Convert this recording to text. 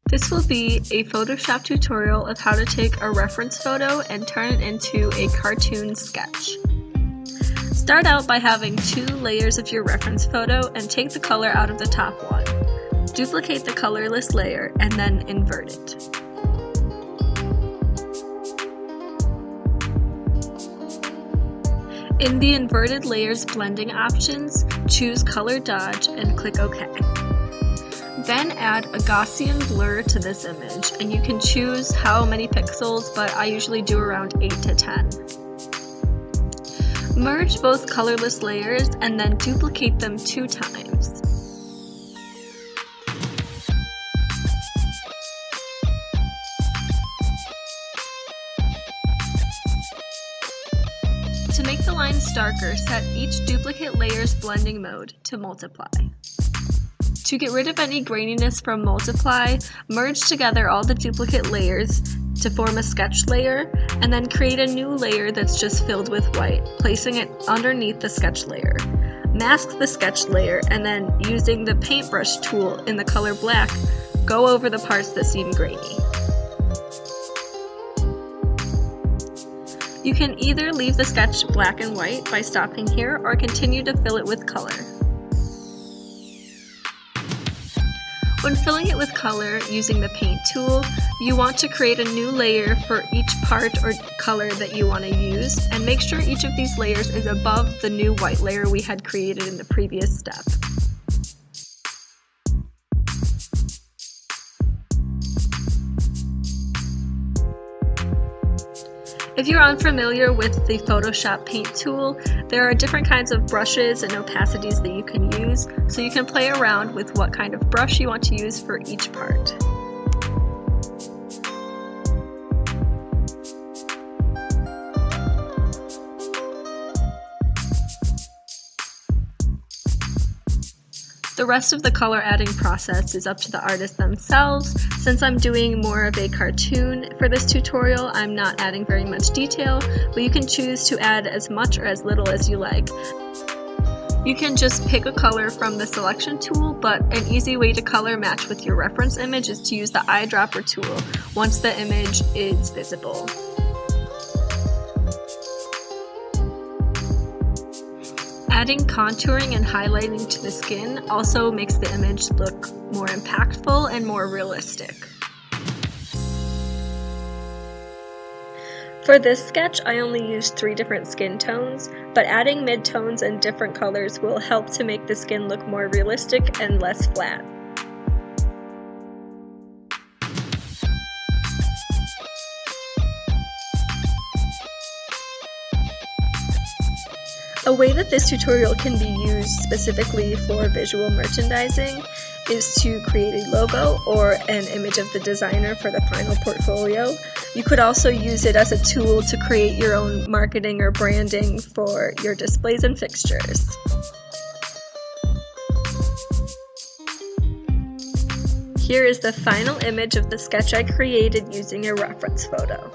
This will be a Photoshop tutorial of how to take a reference photo and turn it into a cartoon sketch. Start out by having 2 layers of your reference photo and take the color out of the top one. Duplicate the colorless layer and then invert it. In the inverted layers blending options, choose Color Dodge and click OK. Then add a Gaussian blur to this image, and you can choose how many pixels, but I usually do around 8 to 10. Merge both colorless layers and then duplicate them 2 times. To make the lines darker, set each duplicate layer's blending mode to multiply. To get rid of any graininess from multiply, merge together all the duplicate layers to form a sketch layer, and then create a new layer that's just filled with white, placing it underneath the sketch layer. Mask the sketch layer, and then using the paintbrush tool in the color black, go over the parts that seem grainy. You can either leave the sketch black and white by stopping here, or continue to fill it with color. When filling it with color using the paint tool, you want to create a new layer for each part or color that you want to use, and make sure each of these layers is above the new white layer we had created in the previous step. If you're unfamiliar with the Photoshop Paint tool, there are different kinds of brushes and opacities that you can use, so you can play around with what kind of brush you want to use for each part. The rest of the color adding process is up to the artist themselves. Since I'm doing more of a cartoon for this tutorial, I'm not adding very much detail, but you can choose to add as much or as little as you like. You can just pick a color from the selection tool, but an easy way to color match with your reference image is to use the eyedropper tool once the image is visible. Adding contouring and highlighting to the skin also makes the image look more impactful and more realistic. For this sketch, I only used 3 different skin tones, but adding mid-tones and different colors will help to make the skin look more realistic and less flat. A way that this tutorial can be used specifically for visual merchandising is to create a logo or an image of the designer for the final portfolio. You could also use it as a tool to create your own marketing or branding for your displays and fixtures. Here is the final image of the sketch I created using a reference photo.